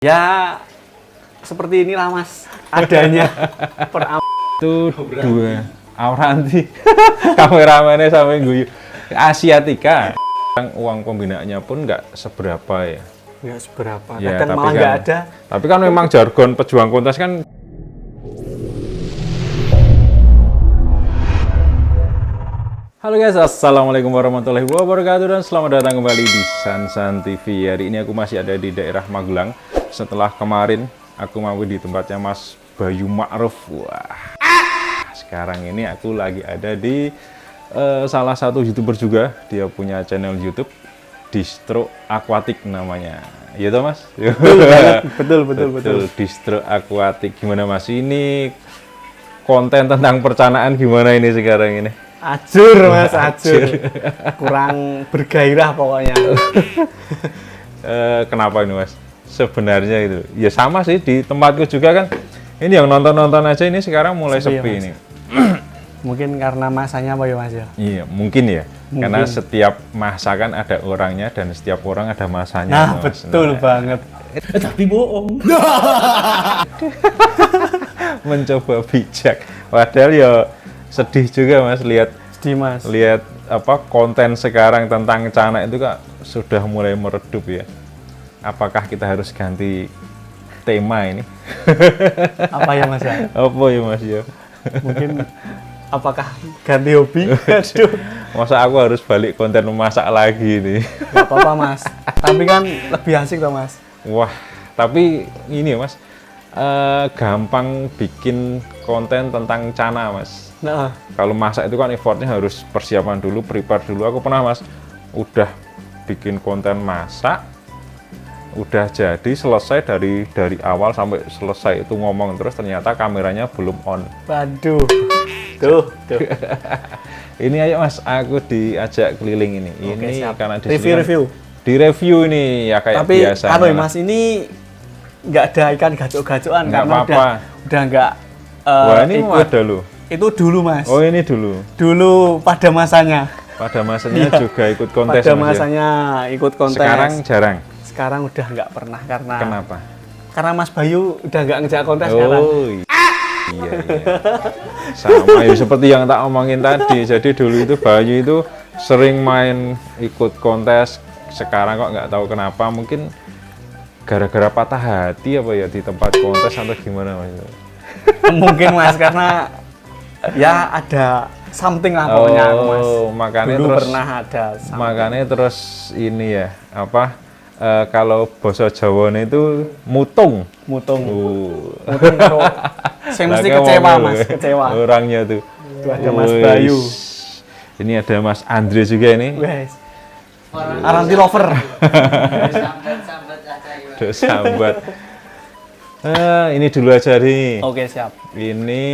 Ya seperti inilah Mas adanya Itu dua Auranti kameramennya sampai guyu Asiatica. Uang pembinaannya pun nggak seberapa ya. nggak seberapa, Ya, kadang tapi malah kan- nggak ada. Tapi kan memang jargon pejuang kontes kan. Halo guys, assalamualaikum warahmatullahi wabarakatuh dan selamat datang kembali di Sansan TV. Hari ini aku masih ada di daerah Magelang. Setelah kemarin aku mampir di tempatnya Mas Bayu Ma'ruf. Wah, sekarang ini aku lagi ada di salah satu YouTuber juga. Dia punya channel YouTube Distro Aquatic namanya. Iya toh Mas? Betul. Distro Aquatic. Gimana Mas? Ini konten tentang perencanaan gimana ini sekarang ini? Ajur Mas, ajur. Kurang bergairah pokoknya. Kenapa ini Mas? Sebenarnya itu ya sama sih di tempatku juga kan. Ini yang nonton-nonton aja ini sekarang mulai Sepi ya, sepi Mas? ini. Mungkin karena masanya apa ya Mas ya? Iya, mungkin ya. Mungkin. Karena setiap masa kan ada orangnya dan setiap orang ada masanya. Nah, Mas. betul banget. Tapi bohong. Mencoba bijak. Padahal ya sedih juga Mas lihat Dimas. apa konten sekarang tentang canak itu kak sudah mulai meredup ya. Apakah kita harus ganti tema ini? Apa ya Mas ya? Apa ya Mas ya? Mungkin apakah ganti hobi? Aduh, Masa aku harus balik konten memasak lagi nih? nggak apa-apa Mas. Tapi kan lebih asik toh Mas. Wah, tapi ini ya Mas, gampang bikin konten tentang cana Mas. Nah, Kalau masak itu kan effortnya harus persiapan dulu, prepare dulu. Aku pernah Mas, udah bikin konten masak, udah jadi selesai dari awal sampai selesai itu ngomong terus ternyata kameranya belum on. waduh. Tuh. Ini ayo Mas, aku diajak keliling ini. Oke, Ini siap. karena di sini Review. kan di review ini ya kayak Tapi biasanya. anu ya, lah. Mas, ini nggak ada ikan gacok-gacokan Nggak karena apa-apa. udah nggak Wah, ini mau ikut. ada loh. Itu dulu Mas. Oh, ini dulu. Dulu pada masanya. Pada masanya Iya. juga ikut kontes Pada Mas, ya? masanya ikut kontes. Sekarang jarang. Udah nggak pernah karena Kenapa? karena Mas Bayu udah nggak ngejak kontes sekarang. Oh, iya. Sama ya seperti yang tak omongin tadi. Jadi dulu itu Bayu itu sering main ikut kontes. Sekarang kok nggak tahu kenapa. Mungkin gara-gara patah hati apa ya di tempat kontes atau gimana Mas? Mungkin Mas karena ya ada something lah pokoknya Mas. Makanya Dulu terus pernah ada something. makanya terus ini ya apa? Kalau bahasa Jawane itu mutung. Mutung. Uh. Karo saya mesti Lah, kecewa ngomong Mas, ya. kecewa. Orangnya tuh. Itu ada Mas Wih. Bayu. Ini ada Mas Andre juga ini. Wes. Aranti lover. Dok sambat. Ini dulu aja nih. Oke, siap. Ini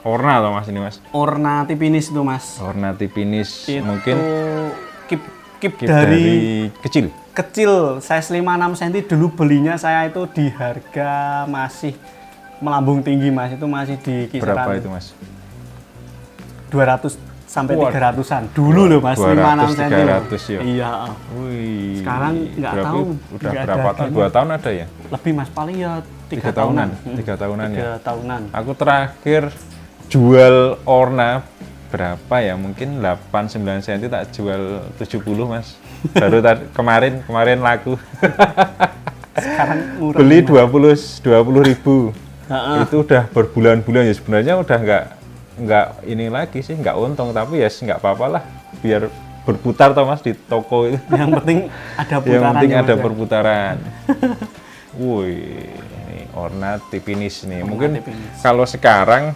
Orna atau Mas ini Mas? Orna tipinis itu Mas. Orna tipinis Itu mungkin kip kip dari kecil. kecil, size 5-6 cm dulu belinya saya itu di harga masih melambung tinggi Mas, itu masih di kisaran Berapa itu Mas? 200 sampai Wah. 300-an. Dulu loh Mas, 5-6 cm. 300 ya? Iya, Wih. Sekarang nggak berarti tahu, Udah nggak ada berapa tahun? harganya. 2 tahun ada ya? lebih Mas, paling ya 3 3 tahunan. tahunan. 3 tahunan ya. 3 tahunan. Aku terakhir jual Orna berapa ya? Mungkin 8-9 cm tak jual 70 Mas. Baru kemarin laku. Sekarang murah. Beli Mas. 20 ribu. Heeh. Itu udah berbulan-bulan ya sebenarnya udah nggak ini lagi sih, nggak untung tapi ya nggak apa-apa lah biar berputar toh Mas di toko itu. Yang penting ada Yang putaran. penting ya, ada Mas, ya. perputaran. Wih, ini Orna tipinis nih. Orna Mungkin tipinis. kalau sekarang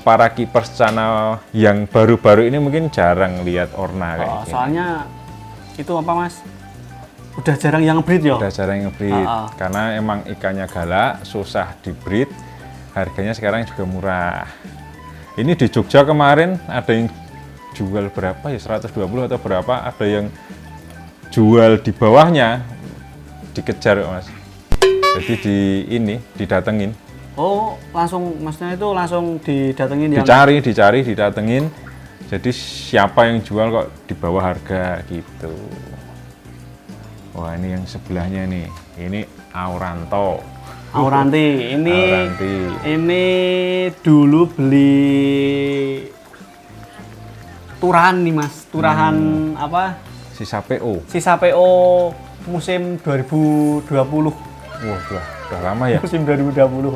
para keepers channel yang baru-baru ini mungkin jarang lihat Orna kayak Oh, gini. soalnya itu apa Mas? Udah jarang yang breed ya? Udah jarang nge-breed karena emang ikannya galak, susah di-breed. Harganya sekarang juga murah. Ini di Jogja kemarin ada yang jual berapa ya? 120 atau berapa? Ada yang jual di bawahnya dikejar Mas. Jadi didatengin. Oh, langsung maksudnya itu langsung didatengin yang Dicari, didatengin. Jadi siapa yang jual kok di bawah harga gitu. Wah, ini yang sebelahnya nih. Ini Auranto. Auranti. Auranti. Ini dulu beli turahan nih Mas. Turahan apa? Sisa PO. Sisa PO musim 2020. Wah, udah lama ya. Musim 2020.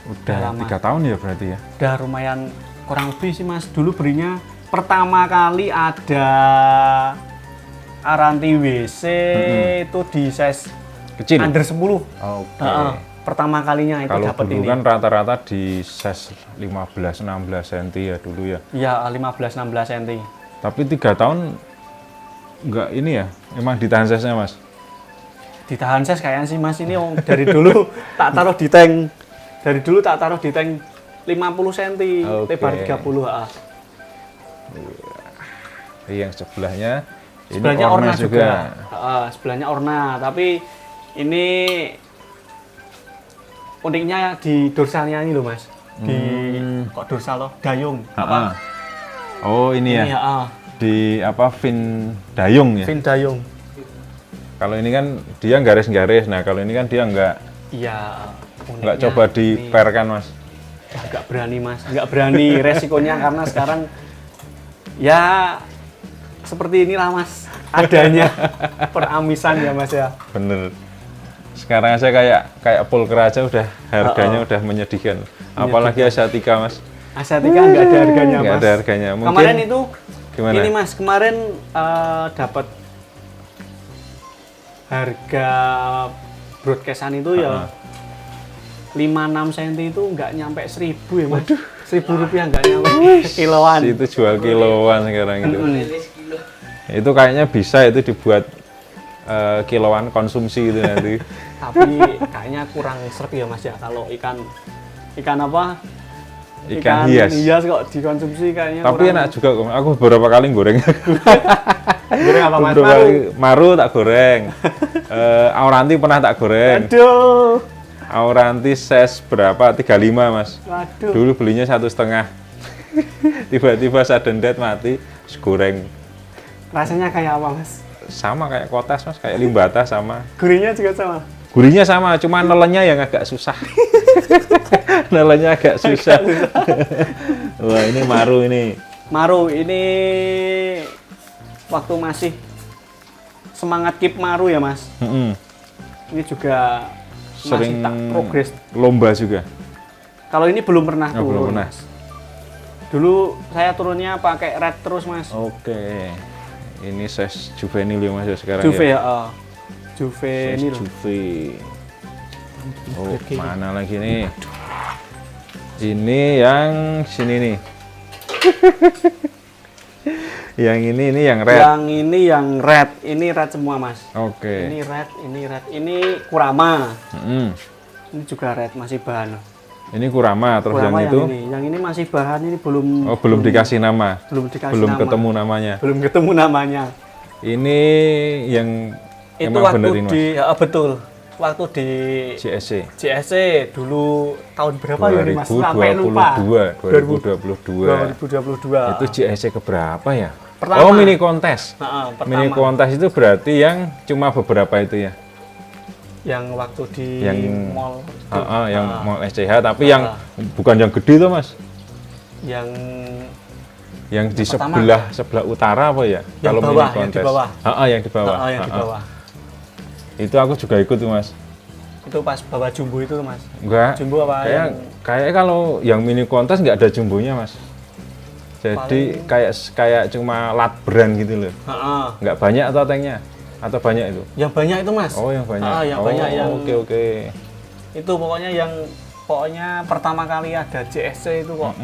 Udah lama. 3 tahun ya berarti ya. Udah lumayan kurang lebih sih Mas. Dulu belinya pertama kali ada Aranti WC itu di size Kecil. under 10. Oke. Pertama kalinya itu Kalau dapat dulu ini. kan rata-rata di size 15-16 cm ya dulu ya. Iya, 15-16 cm. Tapi 3 tahun nggak ini ya, emang ditahan size-nya Mas? Ditahan size kayaknya sih Mas, ini dari dulu tak taruh di tank. Dari dulu tak taruh di tank 50 cm, Oke. lebar 30. Yang sebelahnya ini Sebelahnya orna juga. juga. Sebelahnya orna, tapi ini uniknya di dorsalnya ini loh Mas. Di kok dorsal loh, dayung. Ah. Oh ini ya, Ini di apa fin dayung ya. fin dayung. Kalau ini kan dia garis-garis, nah kalau ini kan dia nggak Iya. coba diperkan Mas. Nggak berani Mas, nggak berani resikonya karena sekarang ya seperti inilah Mas adanya peramisan ya Mas ya. Bener. Sekarang saya kayak Pulker aja udah harganya udah menyedihkan. Apalagi Asiatica Mas. Asiatica nggak ada harganya Nggak Mas. ada harganya. Mungkin Kemarin itu gimana? ini Mas, kemarin dapat harga broadcastan itu ya 5-6 cm itu nggak nyampe 1.000 ya Mas. 1.000 rupiah nggak nyampe kiloan. Itu jual kiloan sekarang itu. Itu kayaknya bisa itu dibuat kiloan konsumsi itu nanti. Tapi kayaknya kurang serp ya Mas ya kalau ikan apa? Ikan hias. Kok dikonsumsi kayaknya Tapi kurang. enak juga kok. Aku beberapa kali goreng. Goreng apa Mas? Beberapa kali maru tak goreng. Auranti pernah tak goreng. Aduh. Auranti size berapa? 35 Mas. Waduh. Dulu belinya 1,5. Tiba-tiba sudden death mati, terus goreng. Rasanya kayak apa Mas? Sama kayak kotas Mas, kayak limbata sama. Gurihnya juga sama. Gurihnya sama, cuma nelennya yang agak susah. Nelennya agak susah. Wah, ini maru ini. Maru ini waktu masih semangat keep maru ya Mas. Ini juga Sering masih tak progres. lomba juga. Kalau ini belum pernah Oh, turun. belum pernah. Mas. Dulu saya turunnya pakai red terus Mas. Oke. Ini size juvenil ya Mas ya sekarang Juve ya. ya. Size Juvenil. Juve. Oh, mana lagi nih? Ini yang sini nih. Yang ini yang red. Yang ini yang red. Ini red semua Mas. Oke. Ini red, ini red. Ini Kurama. Ini juga red, masih bahan. Ini Kurama, terus Kurama yang itu yang ini masih bahan, ini belum. oh belum dikasih nama. Belum dikasih Belum nama. ketemu namanya. Belum ketemu namanya. Ini yang Itu emang waktu bener ini Mas. di, ya, betul. Waktu di CSC JSC dulu tahun berapa ya ini Mas? Sampai lupa. 2022. 2022. Itu JSC keberapa ya? Pertama. Oh, mini kontes. Pertama. Mini kontes itu berarti yang cuma beberapa itu ya. Yang waktu di Yang mall. Yang mall SCH, tapi yang bukan yang gede tuh Mas. Yang Yang di pertama. sebelah utara apa ya? Yang Kalau bawah, mini yang di kontes. bawah. Yang di bawah. yang di bawah. Itu aku juga ikut tuh Mas. Itu pas bawa jumbo itu Mas. Enggak. Jumbo apa? Kayak kalau yang mini kontes nggak ada jumbonya Mas. Jadi kayak cuma lat brand gitu loh. Nggak banyak atau tanknya? Atau banyak itu? Yang banyak itu Mas. Oh, yang banyak. Yang banyak yang Oke. itu pokoknya pertama kali ada JSC itu kok.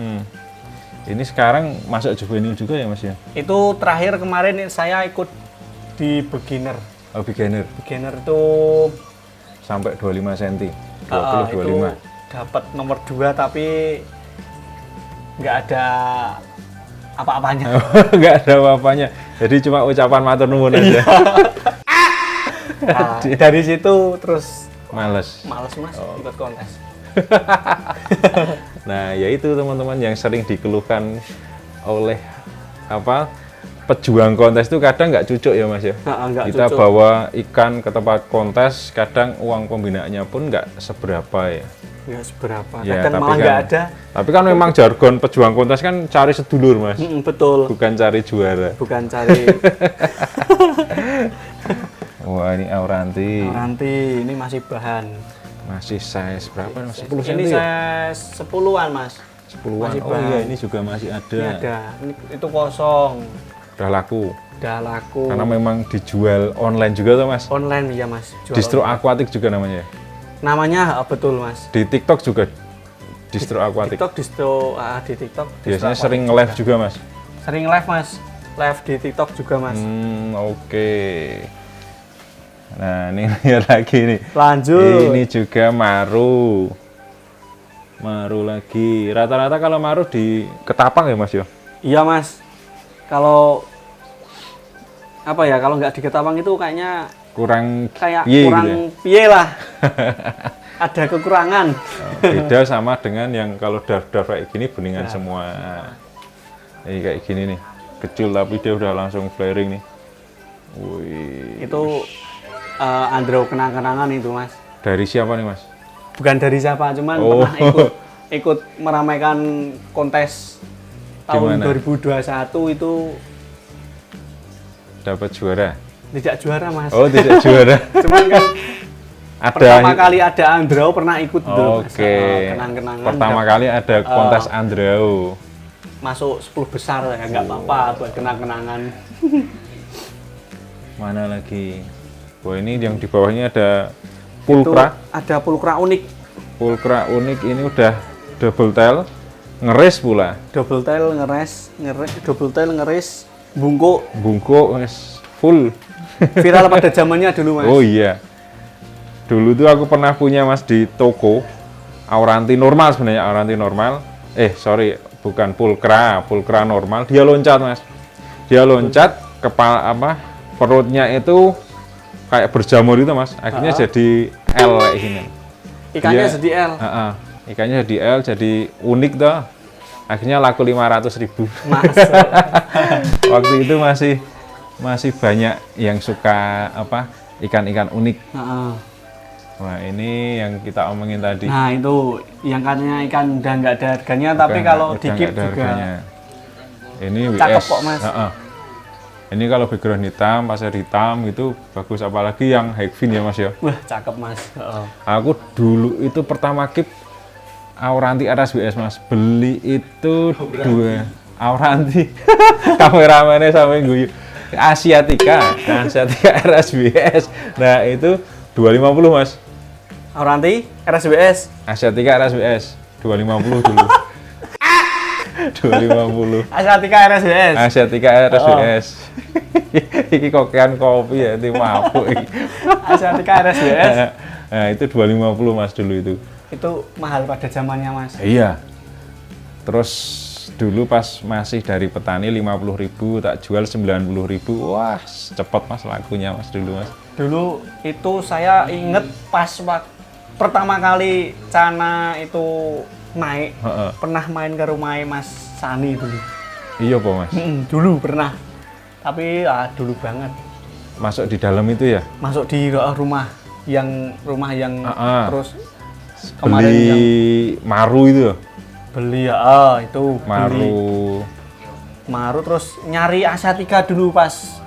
Ini sekarang masuk juvenil juga ya Mas ya? Itu terakhir kemarin saya ikut di beginner. Oh, beginner. Beginner itu Sampai 25 cm. 20 itu 25. dapat nomor 2 tapi nggak ada apa-apanya. Nggak ada apa-apanya. Jadi cuma ucapan matur nuwun aja. Nah, dari situ terus Males. males Mas ikut kontes. Nah, yaitu teman-teman yang sering dikeluhkan oleh pejuang kontes itu kadang nggak cucuk ya Mas ya. Nggak Kita cocok. bawa ikan ke tempat kontes, kadang uang pembinaannya pun nggak seberapa ya. Nggak seberapa. Ya, Kadang tapi malah nggak kan- ada. Tapi kan memang jargon pejuang kontes kan cari sedulur Mas, Betul. bukan cari juara. Bukan cari Wah ini Auranti, nanti ini masih bahan. masih size berapa Mas? 10 Ini cm ya? saya 10-an mas. 10-an. masih Oh bahan. iya ini juga masih ada. Ini ada. Ini itu kosong. Udah laku. Udah laku. Karena memang dijual online juga tuh Mas. Online ya mas. Jual Distro online. Aquatic juga namanya. Namanya betul mas. Di TikTok juga Distro Aquatic. TikTok distro di TikTok. distro Biasanya aquatic sering juga. live juga Mas. Sering live mas. Live di TikTok juga mas. Oke. Nah ini lihat lagi nih. Lanjut. Ini juga maru. Maru lagi. Rata-rata kalau maru di Ketapang ya Mas ya? Iya mas. Kalau apa ya? Kalau nggak di Ketapang itu kayaknya kayak piye kurang gitu ya? piye lah. Ada kekurangan. Beda sama dengan yang kalau dark kayak gini beningan Nah. semua. Ini kayak gini nih. Kecil tapi dia udah langsung flaring nih. Wih. Itu Andro kenang-kenangan itu mas. Dari siapa nih Mas? Bukan dari siapa, cuman Oh. pernah ikut meramaikan kontes tahun Gimana? 2021 itu Dapat juara? tidak juara mas. Oh tidak juara. Cuman kan Ada. pertama kali ada Andro pernah ikut itu mas. Oke. Kenang-kenangan. Pertama kali ada kontes Andrao. Masuk 10 besar ya nggak apa-apa buat kenang-kenangan. Mana lagi? Wah ini yang di bawahnya ada pulkra. Itu ada pulkra unik, Pulkra unik ini udah double tail, ngeris pula. double tail ngeris, bungkuk, Bungkuk wes full. viral pada zamannya dulu mas. Oh iya. Dulu tuh aku pernah punya Mas di toko. Auranti normal sebenarnya, Auranti normal. Sorry, bukan pulkra normal. Dia loncat Mas. Dia loncat kepala perutnya itu kayak berjamur itu Mas. Akhirnya jadi L kayak gini. Ikannya Dia- jadi L. Ikannya jadi L, jadi unik tuh. Akhirnya laku 500.000. Mas. Waktu itu masih banyak yang suka ikan-ikan unik. Wah ini yang kita omongin tadi. Nah itu yang katanya ikan udah nggak ada harganya, tapi Bukan, kalau udah dikit nggak ada juga harganya. Ini WS. cakep kok, Mas. Ini kalau background hitam, pasir hitam itu bagus, apalagi yang high-fin ya Mas ya. wah cakep mas. Aku dulu itu pertama kip Auranti RSBS Mas. Beli itu 2 Auranti. Kameramennya sampai guyu. Asiatica RSBS. Nah, itu 250 Mas. Auranti RSBS. Asiatica RSBS 250 dulu. 250. Asiatica RSBS. Asiatica RSBS. Iki kokean kopi ya, itu mabuk iki. Asiatica RSBS. Nah, itu 250 Mas dulu itu. Itu mahal pada zamannya mas. Iya. Terus dulu pas masih dari petani 50.000 tak jual 90.000. Wah, cepet Mas lakunya Mas dulu Mas. Dulu itu saya inget pas pertama kali Cana itu naik, Heeh. pernah main ke rumah Mas Sani dulu. Iya Pak Mas. Dulu pernah. Tapi dulu banget. Masuk di dalam itu ya. Masuk di rumah yang Heeh. terus kemarin Beli yang maru itu. beli itu beli maru terus nyari Asiatica dulu pas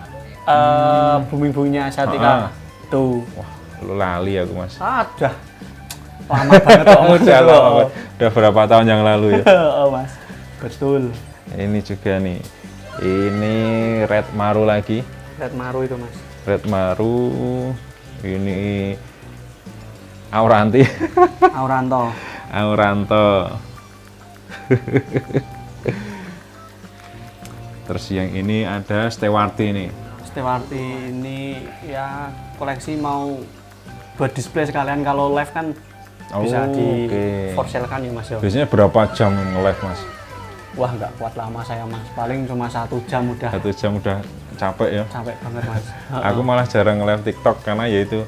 booming-boomingnya Asiatica itu Wah, lu lali aku Mas. udah lama banget kok Udah lama banget. Udah berapa tahun yang lalu ya. oh mas betul Ini juga nih. Ini red maru lagi. red maru itu mas. Red maru. Ini Auranti. Auranto. Auranto. Terus yang ini ada Stewarti nih. Stewarti ini ya koleksi mau buat display sekalian, kalau live kan bisa di Oke. for sale kan ya mas ya. Biasanya berapa jam nge-live Mas? Wah nggak kuat lama saya mas, paling cuma 1 jam udah 1 jam udah capek ya. capek banget mas. Aku malah jarang nge-live TikTok karena yaitu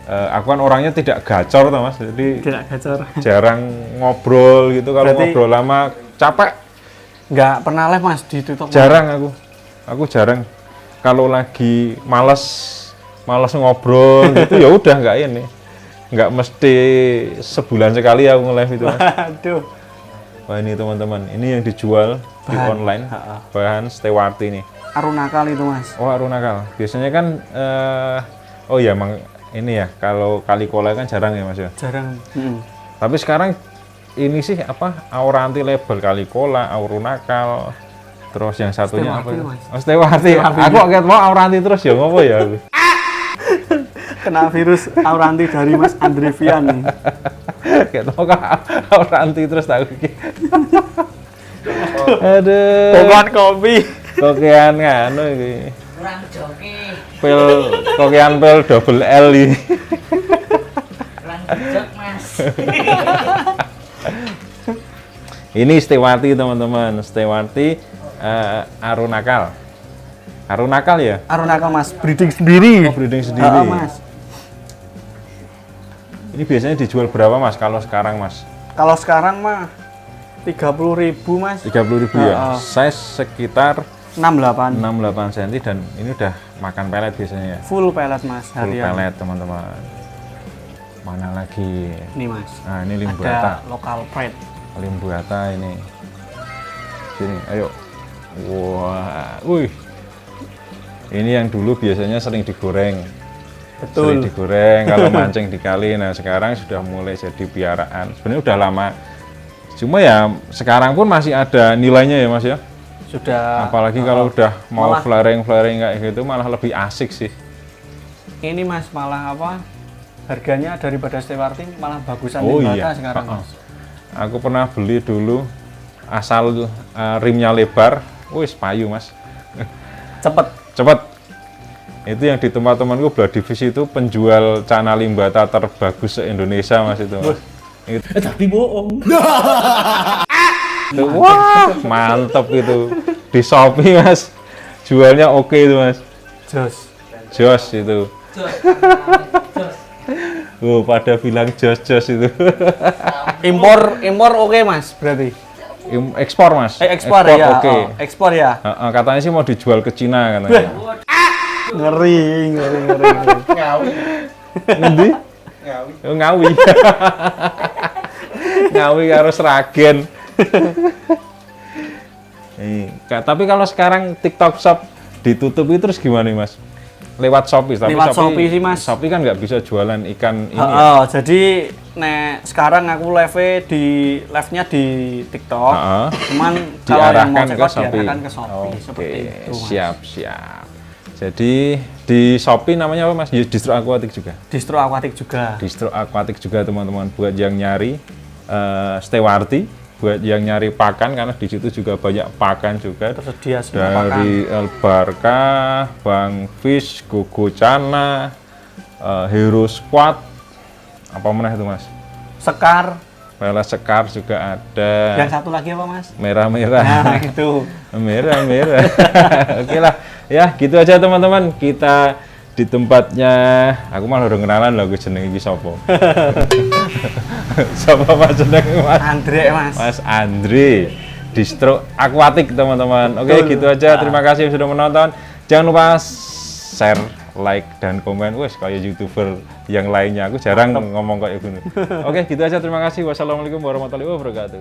aku kan orangnya tidak gacor tuh Mas. Jadi Tidak gacor. jarang ngobrol gitu. Kalau Berarti- ngobrol lama capek. Nggak pernah live mas di TikTok. Mas. Jarang aku. Aku jarang kalau lagi males ngobrol gitu ya udah nggak ini. Nggak mesti sebulan sekali aku nge-live itu, Mas. Aduh. Wah, ini teman-teman, ini yang dijual di Bahan. online, bahan Stewarti nih. Arunakal itu, Mas. Oh, Arunakal. Biasanya kan oh ya emang ini ya, kalau kali kola kan jarang ya, Mas ya. Jarang. Tapi sekarang ini sih apa? Auranti label kali kola, Arunakal. Terus yang satunya Stewarti, apa? Mas. Oh, Stewarti. Stewarti. Aku kaget mau Auranti terus ya ngopo ya aku. Kena virus Auranti dari Mas Andrevian nih. Kayak tau kak Auranti terus tak pikir. Aduh. Bukan kopi. Kokean nganu iki. Kurang joki, Kokean pil double L iki. kurang jok mas. Ini Stewarti teman-teman, Stewarti Arunakal. Arunakal ya? Arunakal, Mas. Breeding sendiri. Oh, breeding sendiri. Mas. Ini biasanya dijual berapa, Mas, kalau sekarang, Mas? Kalau sekarang mah 30.000, Mas. 30.000 ya? Size sekitar 68. 68 cm dan ini udah makan pelet biasanya ya? Full pelet, Mas. Full Harian. pelet, teman-teman. Mana lagi? Nih, Mas. Nah, ini limbuata. Ada local pride. Limbuata ini. Sini, ayo. Wah, wih. Ini yang dulu biasanya sering digoreng. Sering Betul. digoreng kalau mancing di kali. Nah, sekarang sudah mulai jadi piaraan. Sebenarnya udah lama. Cuma ya sekarang pun masih ada nilainya ya, Mas ya. Sudah. Apalagi kalau udah mau malah- flaring kayak gitu malah lebih asik sih. Ini, Mas, malah apa? Harganya daripada Stewarti malah bagusan Oh Limbata iya. sekarang, Mas. Aku pernah beli dulu asal rimnya lebar, wis payu, Mas. Cepet. Cepet. Itu yang di tempat temanku belah divisi itu penjual cana limbata terbagus se-Indonesia, Mas itu. Mas. Tapi bohong. Itu, wah, mantep itu. Di Shopee, Mas. Jualnya oke itu, Mas. Jos. Jos itu. Jos, jos. Oh, pada bilang jos itu. Impor oke, Mas, berarti. Ekspor, Mas. Ekspor ya. oke. Oh, ekspor ya. Katanya sih mau dijual ke Cina katanya. Ngeri. Ngawi. Ngendi? Ngawi. Oh, Ngawi. Ngawi karo Sragen. Tapi kalau sekarang TikTok Shop ditutup itu terus gimana nih, Mas? Lewat Shopee, tapi Lewat Shopee sih, Mas. Shopee kan nggak bisa jualan ikan ini ya? Jadi sekarang aku live-nya di TikTok. Cuman kalau yang mau Diarahkan ke cekot Shopee. diarahkan ke Shopee seperti itu, Mas. siap. Jadi di Shopee namanya apa, Mas? Distro Aquatic juga. Distro akuatik juga. Distro Aquatic juga teman-teman, buat yang nyari Stewarti, buat yang nyari pakan karena di situ juga banyak pakan juga. Tersedia semua pakan. Dari El Barca, Bang Fish, Gogo Cana, Hero Squad, apa mana itu, Mas? Sekar. Pela Sekar juga ada. Yang satu lagi apa, Mas? Merah-merah. Nah, itu. Merah. Oke lah, ya gitu aja teman-teman. Kita di tempatnya, aku malah udah kenalan loh, gue jeneng iki sapa. Sapa Mas jeneng, Mas? Andre, Mas. Mas Andre, Distro Aquatic teman-teman. Oke, Betul. gitu aja. Terima kasih sudah menonton. Jangan lupa share, like, dan komen. Wes kayak YouTuber yang lainnya. Aku jarang ngomong kayak gini. Oke, gitu aja. Terima kasih. Wassalamualaikum warahmatullahi wabarakatuh.